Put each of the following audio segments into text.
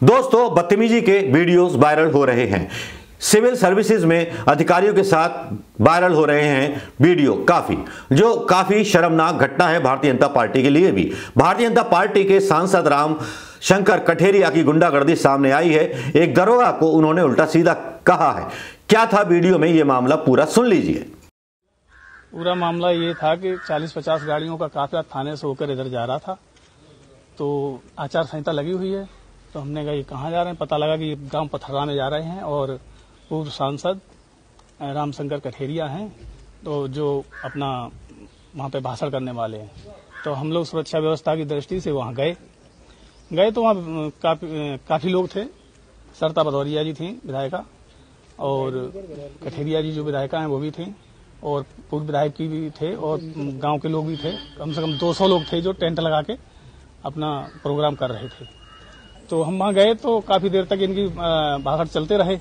दोस्तों, बदतमीजी के वीडियोस वायरल हो रहे हैं। सिविल सर्विसेज में अधिकारियों के साथ वायरल हो रहे हैं वीडियो जो काफी शर्मनाक घटना है भारतीय जनता पार्टी के लिए भी। भारतीय जनता पार्टी के सांसद राम शंकर कठेरिया की गुंडागर्दी सामने आई है। एक दरोगा को उन्होंने उल्टा सीधा कहा है। क्या था वीडियो में, यह मामला पूरा सुन लीजिए। पूरा मामला ये था कि 40-50 गाड़ियों का काफिला थाने से होकर इधर जा रहा था, तो आचार संहिता लगी हुई है। तो हमने कहा ये कहाँ जा रहे हैं, पता लगा कि गांव पथरा में जा रहे हैं और पूर्व सांसद रामशंकर कठेरिया हैं, तो जो अपना वहाँ पे भाषण करने वाले हैं। तो हम लोग सुरक्षा व्यवस्था की दृष्टि से वहाँ गए तो वहाँ काफी लोग थे। सरता भदौरिया जी थी विधायिका, और कठेरिया जी जो विधायिका हैं वो भी थी, और पूर्व विधायक की भी थे, और गांव के लोग भी थे। कम से कम 200 लोग थे जो टेंट लगा के अपना प्रोग्राम कर रहे थे। तो हम वहां गए तो काफी देर तक इनकी भागड़ चलते रहे,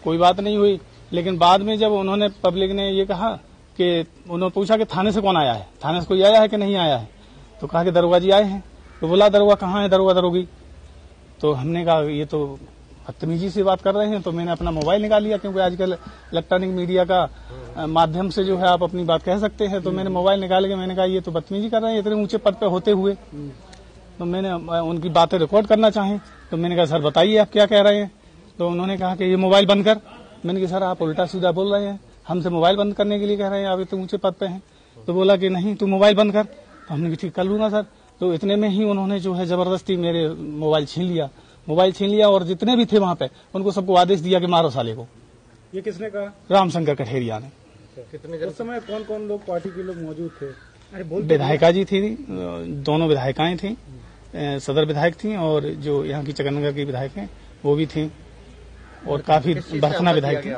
कोई बात नहीं हुई। लेकिन बाद में जब उन्होंने, पब्लिक ने ये कहा कि उन्होंने पूछा कि थाने से कौन आया है, थाने से कोई आया है कि नहीं आया है, तो कहा कि दरोगा जी आए हैं। तो बोला दरोगा कहाँ है, दरोगा दरोगी। तो हमने कहा ये तो बदतमीजी से बात कर रहे हैं। तो मैंने अपना मोबाइल निकाल लिया, क्योंकि आजकल इलेक्ट्रॉनिक मीडिया का माध्यम से जो है आप अपनी बात कह सकते हैं। तो मैंने मोबाइल निकाल के मैंने कहा ये तो बदतमीजी कर रहे हैं इतने ऊंचे पद पे होते हुए। तो मैंने उनकी बातें रिकॉर्ड करना चाहें, तो मैंने कहा सर बताइए आप क्या कह रहे हैं। तो उन्होंने कहा कि ये मोबाइल बंद कर। मैंने कहा सर आप उल्टा सीधा बोल रहे हैं, हमसे मोबाइल बंद करने के लिए कह रहे हैं, आप इतने ऊंचे पद पे हैं। तो बोला कि नहीं तू मोबाइल बंद कर। तो हमने ठीक कर लूंगा सर। तो इतने में ही उन्होंने जो है जबरदस्ती मेरे मोबाइल छीन लिया और जितने भी थे वहां पे उनको सबको आदेश दिया कि मारो साले को। ये किसने कहा? रामशंकर कठेरिया ने। कितने उस समय कौन कौन लोग पार्टी के लोग मौजूद थे? विधायिका जी थी, दोनों विधायिकाएं थी, सदर विधायक थी, और जो यहाँ की चकनगर की विधायक हैं वो भी थी, और काफी बरखना विधायक थी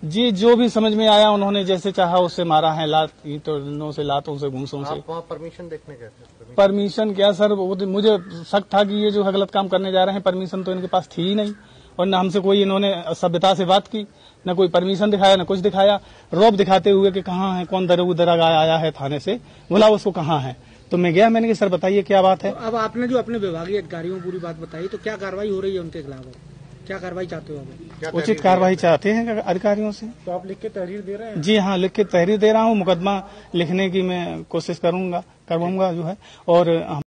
जी। जो भी समझ में आया उन्होंने जैसे चाहा उससे मारा है, ईंटों से, लातों से, घूंसों से। वहाँ परमिशन देखने गए थे? परमिशन क्या सर, वो मुझे शक था कि ये जो है गलत काम करने जा रहे हैं। परमिशन तो इनके पास थी ही नहीं, और न हमसे कोई इन्होंने सभ्यता से बात की, न कोई परमिशन दिखाया, न कुछ दिखाया। रौब दिखाते हुए कि कहाँ है, कौन दरोगा आया है थाने से, बोला उसको कहाँ है। तो मैं गया, मैंने कहा सर बताइए क्या बात है। तो अब आपने जो अपने विभागीय अधिकारियों पूरी बात बताई, तो क्या कार्रवाई हो रही है उनके खिलाफ? क्या कार्रवाई चाहते हो आप? उचित कार्रवाई चाहते हैं अधिकारियों से। तो आप लिख के तहरीर दे रहे हैं? जी हाँ, लिख के तहरीर दे रहा हूँ। मुकदमा लिखने की मैं कोशिश करवाऊंगा जो है। और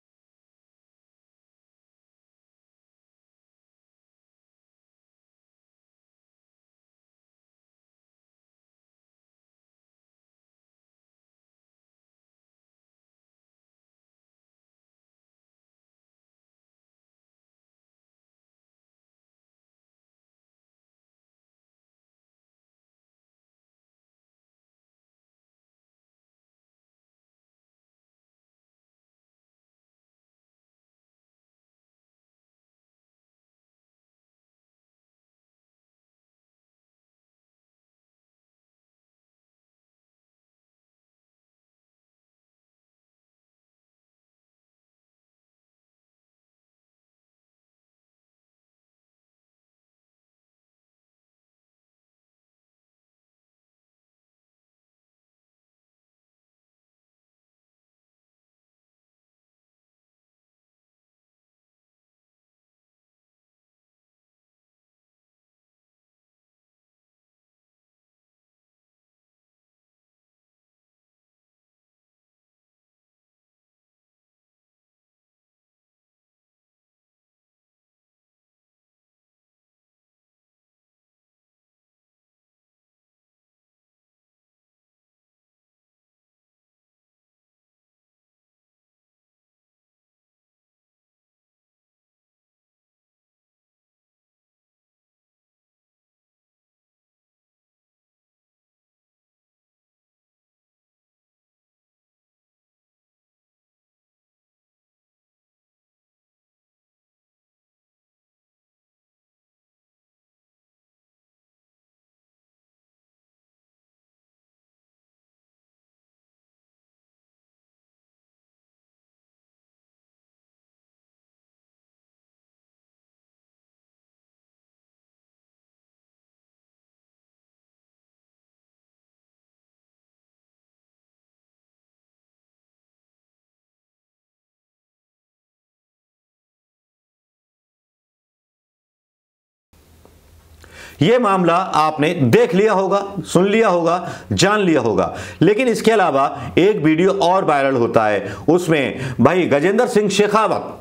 यह मामला आपने देख लिया होगा, सुन लिया होगा, जान लिया होगा। लेकिन इसके अलावा एक वीडियो और वायरल होता है, उसमें भाई गजेंद्र सिंह शेखावत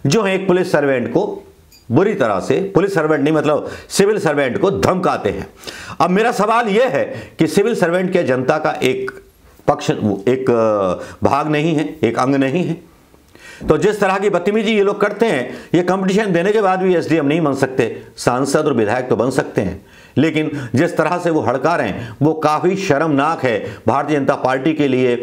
जो है एक पुलिस सर्वेंट को बुरी तरह से, पुलिस सर्वेंट नहीं मतलब सिविल सर्वेंट को धमकाते हैं। अब मेरा सवाल यह है कि सिविल सर्वेंट क्या जनता का एक पक्ष, एक भाग नहीं है, एक अंग नहीं है? तो जिस तरह की बदतमीजी ये लोग करते हैं, ये कंपटीशन देने के बाद भी एसडीएम नहीं बन सकते, सांसद और विधायक तो बन सकते हैं, लेकिन जिस तरह से वो हड़का रहे हैं वो काफी शर्मनाक है भारतीय जनता पार्टी के लिए,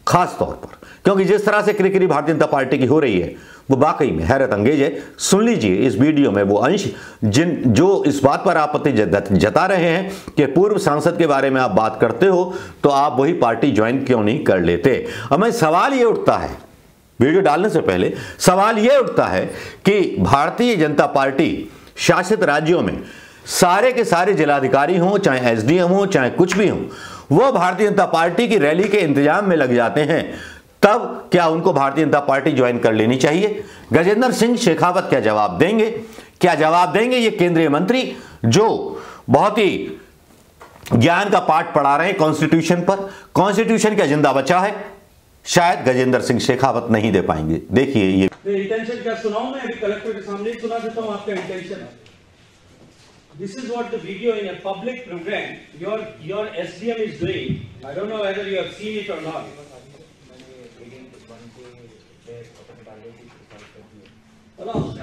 खास तौर पर क्योंकि जिस तरह से क्रिकेट भारतीय जनता पार्टी की हो रही है वो वाकई में हैरत अंगेज है। सुन लीजिए इस वीडियो में वो अंश जो इस बात पर आपत्ति जता रहे हैं कि पूर्व सांसद के बारे में आप बात करते हो तो आप वही पार्टी ज्वाइन क्यों नहीं कर लेते। अब मैं सवाल ये उठता है, वीडियो डालने से पहले सवाल यह उठता है कि भारतीय जनता पार्टी शासित राज्यों में सारे के सारे जिलाधिकारी हों, चाहे एसडीएम हो, चाहे कुछ भी हो, वो भारतीय जनता पार्टी की रैली के इंतजाम में लग जाते हैं, तब क्या उनको भारतीय जनता पार्टी ज्वाइन कर लेनी चाहिए? गजेंद्र सिंह शेखावत क्या जवाब देंगे? क्या जवाब देंगे ये केंद्रीय मंत्री जो बहुत ही ज्ञान का पाठ पढ़ा रहे हैं कॉन्स्टिट्यूशन पर? कॉन्स्टिट्यूशन क्या जिंदा बचा है? शायद गजेंद्र सिंह शेखावत नहीं दे पाएंगे। देखिए ये इंटेंशन क्या सुनाऊं मैं, अभी कलेक्टर के सामने सुना देता हूं आपका intention. This is what the video in a public program your SDM is doing. I don't know whether you have seen it or not.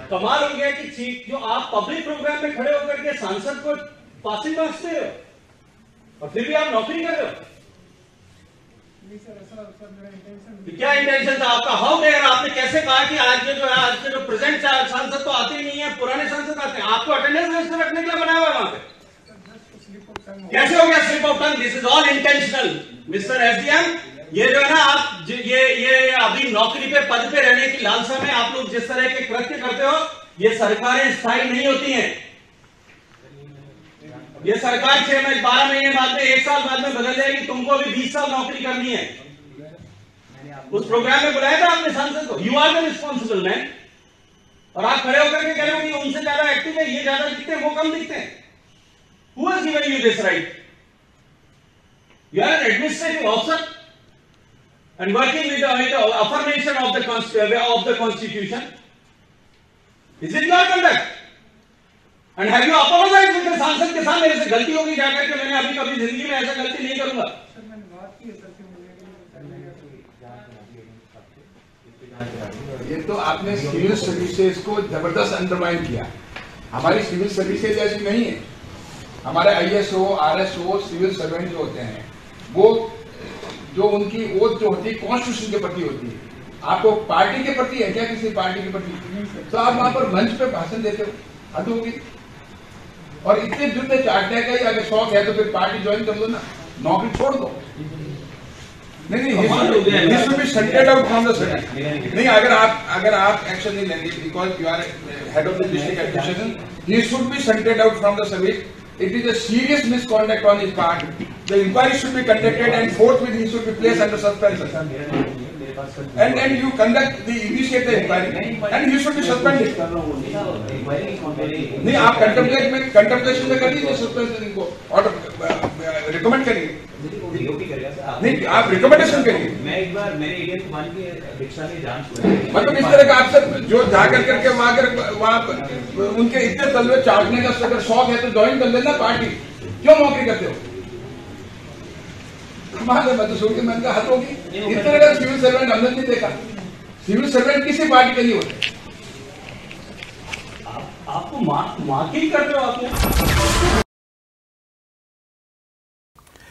कमाल हो गया कि जो आप पब्लिक प्रोग्राम में खड़े होकर के सांसद को पासिंग मार्क्स दे रहे हो और फिर भी आप नौकरी कर रहे हो। क्या इंटेंशन था आपका? हाउ डेयर, आपने कैसे कहा कि आज के जो प्रेजेंट सांसद तो आते ही नहीं है, पुराने सांसद आते हैं? आपको अटेंडेंस रजिस्टर रखने के लिए बनाया हुआ वहां पे? कैसे हो गया slip of tongue? This is all intentional mister SDM. ये जो है ना, आप ये अभी नौकरी पे पद पे रहने की लालसा में आप लोग जिस तरह के कृत्य करते हो, ये सरकारें स्थायी नहीं होती हैं। ये सरकार 12 महीने बाद में, 1 साल बाद में बदल जाएगी। तुमको अभी 20 साल नौकरी करनी है। उस प्रोग्राम में बुलाया था आपने सांसद को, you are the responsible man, और आप खड़े होकर के कह रहे हो कि उनसे ज्यादा एक्टिव है, ये ज्यादा दिखते हैं, वो कम दिखते हैं। Who has given you this right? You are an administrative officer and working with the affirmation of the constitution. Is it your conduct? And have you apologized with the सांसद के साथ? मेरे से गलती होगी जाकर के, मैंने अभी कभी जिंदगी में ऐसा गलती नहीं करूंगा। ये तो आपने सिविल सर्विसेज को जबरदस्त अंडरमाइन किया। हमारी सिविल सर्विसेज ऐसी नहीं है। हमारे आईएसओ, आरएसओ, सिविल सर्वेंट जो होते हैं, वो जो उनकी ओथ जो होती है कॉन्स्टिट्यूशन के प्रति होती है। आपको पार्टी के प्रति है क्या? किसी पार्टी के प्रति? तो आप वहां पर मंच पे भाषण देते हो, हद होगी। और इतने जुटे चाटने का ही अगर शौक है तो फिर पार्टी ज्वाइन कर लो ना, नौकरी छोड़ दो। नहीं, this should be shunted out from the service. नहीं, अगर आप एक्शन नहीं लेंगे because you are head of the district administration, he should be shunted out from the service. It is a serious misconduct on his part. The inquiry should be conducted and forthwith he should be placed under suspension. And you conduct the initiate the inquiry and you should be suspended. नहीं, आप contemplation में कर लीजिए suspension को, order recommend करिए। नहीं, आप recommendation करिए। मैंने एडीएम कुमार की रिक्शा में जांच हुई, मतलब इस तरह का आपसे जो जाकर करके वहां उनके इतने तलवे चाटने का अगर शौक है तो ज्वाइन कर लेना पार्टी। क्यों नौकरी करते हो? मैं तो सुन के मैंने कहा हद होगी। इस तरह का सिविल सर्वेंट हमने नहीं देखा। सिविल सर्वेंट किसी पार्टी के नहीं होते। आपको मार्किंग कर रहे हो आपने।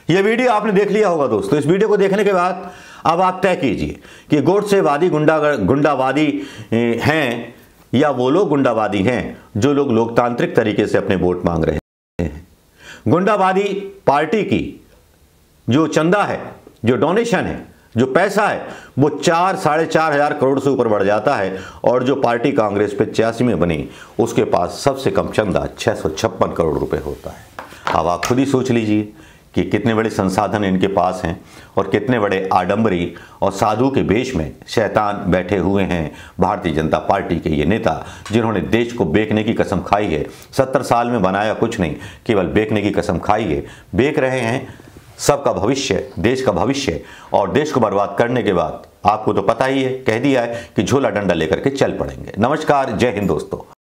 यह वीडियो आपने देख लिया होगा दोस्तों। इस वीडियो को देखने के बाद अब आप तय कीजिए कि गोडसेवादी गुंडावादी हैं या वो लोग गुंडावादी हैं जो लोग लोकतांत्रिक तरीके से अपने वोट मांग रहे हैं। गुंडावादी पार्टी की जो चंदा है, जो डोनेशन है, जो पैसा है, वो 4-4.5 हजार करोड़ से ऊपर बढ़ जाता है, और जो पार्टी कांग्रेस पे 86 में बनी उसके पास सबसे कम चंदा 656 करोड़ रुपए होता है। अब आप खुद ही सोच लीजिए कि कितने बड़े संसाधन इनके पास हैं और कितने बड़े आडंबरी और साधु के वेश में शैतान बैठे हुए हैं भारतीय जनता पार्टी के ये नेता, जिन्होंने देश को बेचने की कसम खाई है। 70 साल में बनाया कुछ नहीं, केवल बेचने की कसम खाई है। बेच रहे हैं सबका भविष्य, देश का भविष्य, और देश को बर्बाद करने के बाद आपको तो पता ही है, कह दिया है कि झोला डंडा लेकर के चल पड़ेंगे। नमस्कार, जय हिंद दोस्तों।